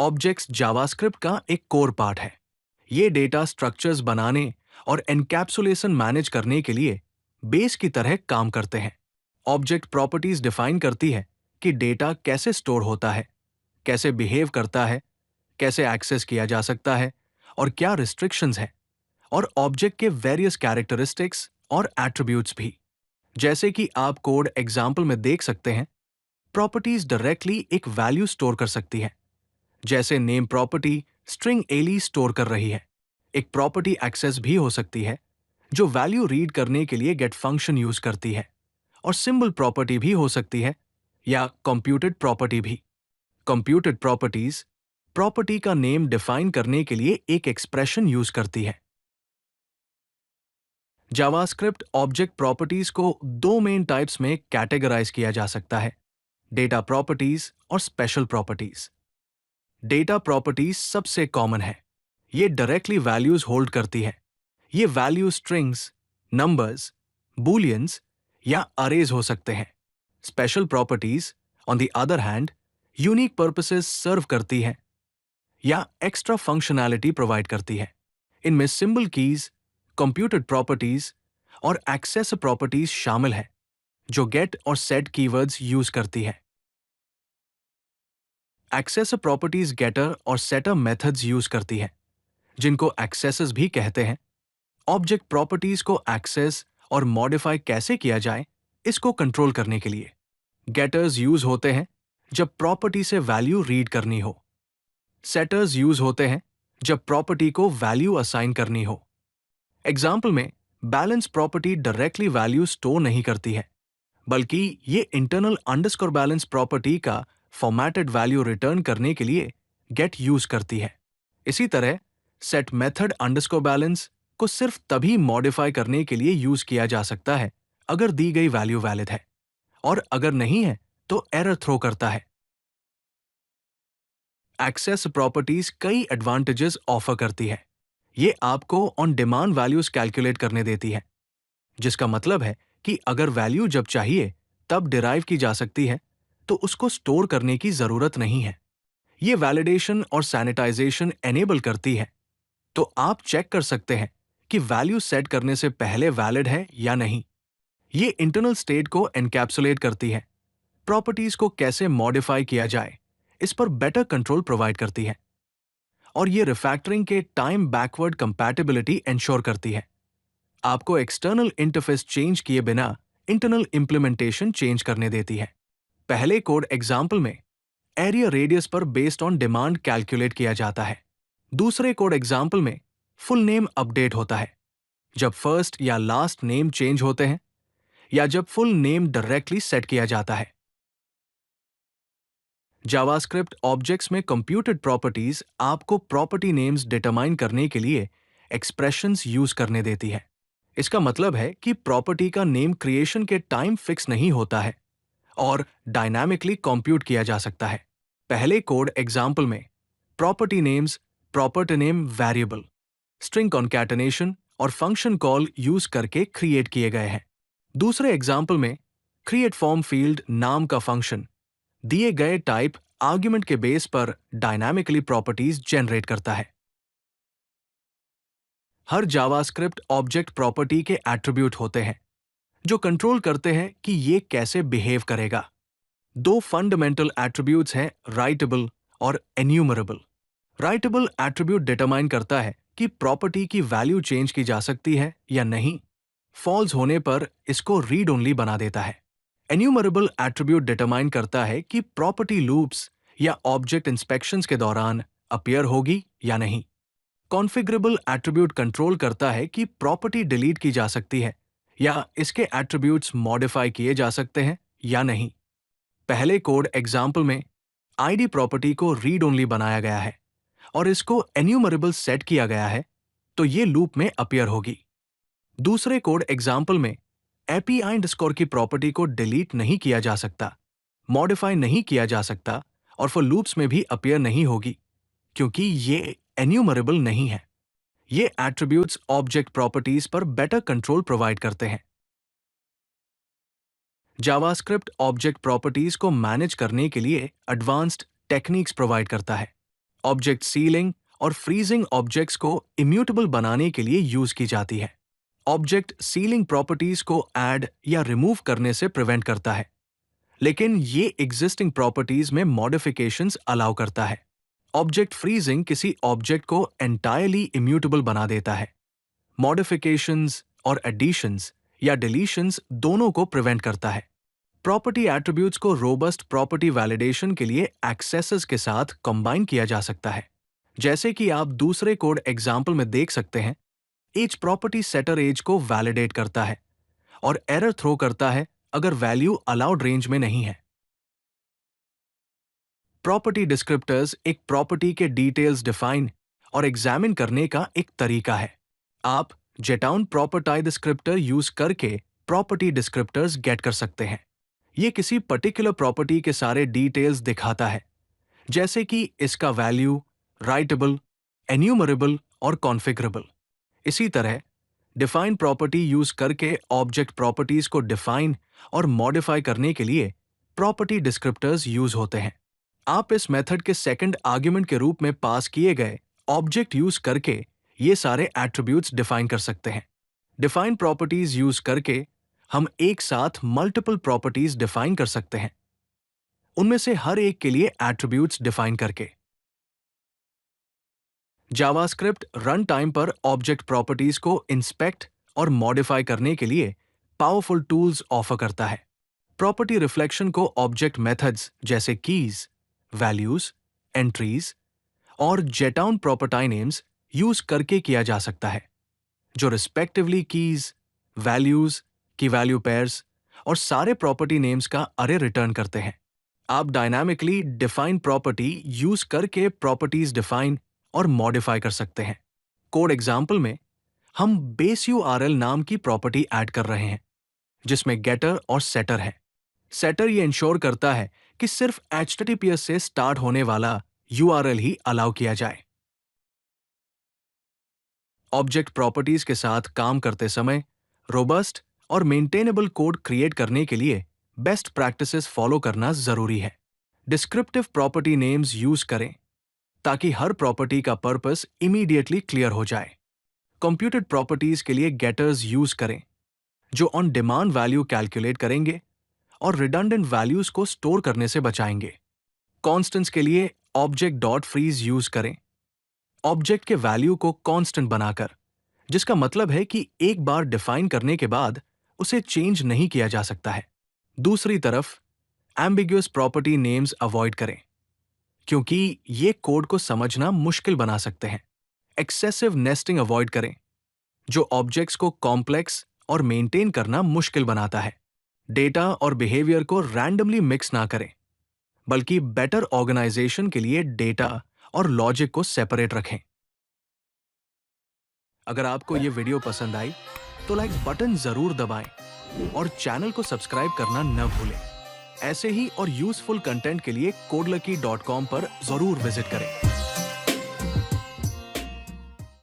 Objects JavaScript का एक core part है। ये डेटा स्ट्रक्चर्स बनाने और एनकैप्सुलेशन मैनेज करने के लिए बेस की तरह काम करते हैं। ऑब्जेक्ट प्रॉपर्टीज डिफाइन करती है कि डेटा कैसे स्टोर होता है, कैसे बिहेव करता है, कैसे एक्सेस किया जा सकता है और क्या रिस्ट्रिक्शंस हैं, और ऑब्जेक्ट के वेरियस कैरेक्टरिस्टिक्स और एट्रीब्यूट्स भी। जैसे कि आप कोड एग्जाम्पल में देख सकते हैं, प्रॉपर्टीज डायरेक्टली एक वैल्यू स्टोर कर सकती है। जैसे नेम प्रॉपर्टी स्ट्रिंग एली स्टोर कर रही है। एक प्रॉपर्टी एक्सेस भी हो सकती है जो वैल्यू रीड करने के लिए गेट फंक्शन यूज करती है, और सिंबल प्रॉपर्टी भी हो सकती है या कंप्यूटेड प्रॉपर्टी भी। कंप्यूटेड प्रॉपर्टीज प्रॉपर्टी का नेम डिफाइन करने के लिए एक एक्सप्रेशन यूज करती है। जावास्क्रिप्ट ऑब्जेक्ट प्रॉपर्टीज को दो मेन टाइप्स में कैटेगराइज किया जा सकता है: डेटा प्रॉपर्टीज और स्पेशल प्रॉपर्टीज। डेटा प्रॉपर्टीज सबसे कॉमन है। ये डायरेक्टली वैल्यूज होल्ड करती है। ये वैल्यू स्ट्रिंग्स, नंबर्स, बूलियंस या अरेज हो सकते हैं। Special properties on the other hand unique purposes serve करती है या एक्स्ट्रा फंक्शनैलिटी प्रोवाइड करती है। इनमें सिंबल कीज, कंप्यूटेड प्रॉपर्टीज और एक्सेस प्रॉपर्टीज शामिल है जो गेट और सेट कीवर्ड्स यूज करती है। एक्सेस प्रॉपर्टीज गेटर और सेटर मेथड्स यूज करती है, जिनको एक्सेसेस भी कहते हैं। ऑब्जेक्ट प्रॉपर्टीज को एक्सेस और मॉडिफाई कैसे किया जाए, इसको कंट्रोल करने के लिए। गेटर्स यूज होते हैं जब प्रॉपर्टी से वैल्यू रीड करनी हो। सेटर्स यूज होते हैं जब प्रॉपर्टी को वैल्यू असाइन करनी हो। एग्जाम्पल में balance property directly value store नहीं करती है, बल्कि ये इंटरनल अंडरस्कोर बैलेंस प्रॉपर्टी का फॉर्मेटेड वैल्यू रिटर्न करने के लिए गेट यूज करती है। इसी तरह सेट मेथड अंडरस्कोर बैलेंस को सिर्फ तभी मॉडिफाई करने के लिए यूज किया जा सकता है अगर दी गई वैल्यू वैलिड है, और अगर नहीं है तो एरर थ्रो करता है। एक्सेस प्रॉपर्टीज कई एडवांटेजेस ऑफर करती है। ये आपको ऑन डिमांड वैल्यूज कैलकुलेट करने देती है, जिसका मतलब है कि अगर वैल्यू जब चाहिए तब डिराइव की जा सकती है, तो उसको स्टोर करने की जरूरत नहीं है। ये वैलिडेशन और सैनिटाइजेशन एनेबल करती है, तो आप चेक कर सकते हैं कि वैल्यू सेट करने से पहले वैलिड है या नहीं। ये इंटरनल स्टेट को एनकैप्सुलेट करती है। प्रॉपर्टीज को कैसे मॉडिफाई किया जाए, इस पर बेटर कंट्रोल प्रोवाइड करती है। और ये रिफैक्टरिंग के टाइम बैकवर्ड कंपैटिबिलिटी इंश्योर करती है। आपको एक्सटर्नल इंटरफेस चेंज किए बिना इंटरनल इंप्लीमेंटेशन चेंज करने देती है। पहले कोड एग्जाम्पल में एरिया रेडियस पर बेस्ड ऑन डिमांड कैलकुलेट किया जाता है। दूसरे कोड एग्जाम्पल में फुल नेम अपडेट होता है जब फर्स्ट या लास्ट नेम चेंज होते हैं, या जब फुल नेम डायरेक्टली सेट किया जाता है। जावास्क्रिप्ट ऑब्जेक्ट्स में कंप्यूटेड प्रॉपर्टीज आपको प्रॉपर्टी नेम्स डिटरमाइन करने के लिए एक्सप्रेशंस यूज करने देती है। इसका मतलब है कि प्रॉपर्टी का नेम क्रिएशन के टाइम फिक्स नहीं होता है और डायनामिकली कंप्यूट किया जा सकता है। पहले कोड एग्जाम्पल में property names property name variable, string concatenation और फंक्शन कॉल यूज करके क्रिएट किए गए हैं। दूसरे एग्जाम्पल में क्रिएट फॉर्म फील्ड नाम का फंक्शन दिए गए टाइप आर्ग्यूमेंट के बेस पर डायनामिकली प्रॉपर्टीज जनरेट करता है। हर जावास्क्रिप्ट ऑब्जेक्ट प्रॉपर्टी के एट्रीब्यूट होते हैं जो कंट्रोल करते हैं कि ये कैसे बिहेव करेगा। दो फंडामेंटल एट्रीब्यूट्स हैं, राइटेबल और एन्यूमरेबल। राइटेबल एट्रीब्यूट डिटरमाइन करता है कि प्रॉपर्टी की वैल्यू चेंज की जा सकती है या नहीं। फॉल्स होने पर इसको रीड ओनली बना देता है। एन्यूमरेबल एट्रीब्यूट डिटरमाइन करता है कि प्रॉपर्टी लूप्स या ऑब्जेक्ट इंस्पेक्शंस के दौरान अपीयर होगी या नहीं। कॉन्फ़िगरेबल एट्रीब्यूट कंट्रोल करता है कि प्रॉपर्टी डिलीट की जा सकती है या इसके एट्रीब्यूट्स मॉडिफाई किए जा सकते हैं या नहीं। पहले कोड एग्जाम्पल में आईडी प्रॉपर्टी को रीड ओनली बनाया गया है और इसको एन्यूमरेबल सेट किया गया है, तो ये लूप में अपीयर होगी। दूसरे कोड एग्जाम्पल में एपीआई अंडरस्कोर की प्रॉपर्टी को डिलीट नहीं किया जा सकता, मॉडिफाई नहीं किया जा सकता और फॉर लूप्स में भी अपीयर नहीं होगी, क्योंकि ये एन्यूमरेबल नहीं है। ये एट्रीब्यूट्स ऑब्जेक्ट प्रॉपर्टीज पर बेटर कंट्रोल प्रोवाइड करते हैं। जावास्क्रिप्ट ऑब्जेक्ट प्रॉपर्टीज को मैनेज करने के लिए एडवांस्ड टेक्निक्स प्रोवाइड करता है। ऑब्जेक्ट सीलिंग और फ्रीजिंग ऑब्जेक्ट्स को इम्यूटेबल बनाने के लिए यूज की जाती है। ऑब्जेक्ट सीलिंग प्रॉपर्टीज को ऐड या रिमूव करने से प्रिवेंट करता है, लेकिन ये एग्जिस्टिंग प्रॉपर्टीज में मॉडिफिकेशंस अलाउ करता है। ऑब्जेक्ट फ्रीजिंग किसी ऑब्जेक्ट को एंटायरली इम्यूटेबल बना देता है। मॉडिफिकेशंस और एडिशंस या डिलीशंस दोनों को प्रिवेंट करता है। प्रॉपर्टी एट्रीब्यूट्स को रोबस्ट प्रॉपर्टी वैलिडेशन के लिए एक्सेसेस के साथ कंबाइन किया जा सकता है। जैसे कि आप दूसरे कोड एग्जाम्पल में देख सकते हैं, एज प्रॉपर्टी सेटर एज को वैलिडेट करता है और एरर थ्रो करता है अगर वैल्यू अलाउड रेंज में नहीं है। प्रॉपर्टी डिस्क्रिप्टर्स एक प्रॉपर्टी के डिटेल्स डिफाइन और एग्जामिन करने का एक तरीका है। आप जेटाउन प्रॉपर्टी डिस्क्रिप्टर यूज करके प्रॉपर्टी डिस्क्रिप्टर्स गेट कर सकते हैं। ये किसी पर्टिकुलर प्रॉपर्टी के सारे डिटेल्स दिखाता है, जैसे कि इसका वैल्यू, राइटेबल, एन्यूमरेबल और कॉन्फ़िगरेबल। इसी तरह डिफाइन प्रॉपर्टी यूज करके ऑब्जेक्ट प्रॉपर्टीज को डिफाइन और मॉडिफाई करने के लिए प्रॉपर्टी डिस्क्रिप्टर्स यूज होते हैं। आप इस मेथड के सेकंड आर्गुमेंट के रूप में पास किए गए ऑब्जेक्ट यूज करके ये सारे एट्रीब्यूट्स डिफाइन कर सकते हैं। डिफाइन प्रॉपर्टीज यूज करके हम एक साथ मल्टीपल प्रॉपर्टीज डिफाइन कर सकते हैं, उनमें से हर एक के लिए एट्रीब्यूट्स डिफाइन करके। जावास्क्रिप्ट रन टाइम पर ऑब्जेक्ट प्रॉपर्टीज को इंस्पेक्ट और मॉडिफाई करने के लिए पावरफुल टूल्स ऑफर करता है। प्रॉपर्टी रिफ्लेक्शन को ऑब्जेक्ट मेथड्स जैसे कीज, वैल्यूज, एंट्रीज और जेटाउन प्रॉपर्टी नेम्स यूज करके किया जा सकता है, जो रिस्पेक्टिवली कीज, वैल्यूज की वैल्यू पेयर्स और सारे प्रॉपर्टी नेम्स का अरे रिटर्न करते हैं। आप डायनामिकली डिफाइन प्रॉपर्टी यूज करके प्रॉपर्टीज डिफाइन और मॉडिफाई कर सकते हैं। कोड एग्जाम्पल में हम बेस URL नाम की प्रॉपर्टी ऐड कर रहे हैं, जिसमें गेटर और सेटर है। सेटर ये इंश्योर करता है कि सिर्फ HTTPS से स्टार्ट होने वाला URL ही अलाउ किया जाए। ऑब्जेक्ट प्रॉपर्टीज के साथ काम करते समय रोबस्ट और मेंटेनेबल कोड क्रिएट करने के लिए बेस्ट प्रैक्टिसेस फॉलो करना जरूरी है। डिस्क्रिप्टिव प्रॉपर्टी नेम्स यूज करें ताकि हर प्रॉपर्टी का पर्पस इमीडिएटली क्लियर हो जाए। कंप्यूटेड प्रॉपर्टीज के लिए गेटर्स यूज करें, जो ऑन डिमांड वैल्यू कैलकुलेट करेंगे और रिडंडेंट वैल्यूज को स्टोर करने से बचाएंगे। कॉन्स्टेंट्स के लिए ऑब्जेक्ट डॉट फ्रीज यूज करें, ऑब्जेक्ट के वैल्यू को कांस्टेंट बनाकर, जिसका मतलब है कि एक बार डिफाइन करने के बाद उसे चेंज नहीं किया जा सकता है। दूसरी तरफ एम्बिगुअस प्रॉपर्टी नेम्स अवॉइड करें, क्योंकि ये कोड को समझना मुश्किल बना सकते हैं। एक्सेसिव नेस्टिंग अवॉइड करें, जो ऑब्जेक्ट्स को कॉम्प्लेक्स और मेंटेन करना मुश्किल बनाता है। डेटा और बिहेवियर को रैंडमली मिक्स ना करें, बल्कि बेटर ऑर्गेनाइजेशन के लिए डेटा और लॉजिक को सेपरेट रखें। अगर आपको ये वीडियो पसंद आई तो लाइक बटन जरूर दबाएं और चैनल को सब्सक्राइब करना न भूलें। ऐसे ही और यूजफुल कंटेंट के लिए codelucky.com पर जरूर विजिट करें।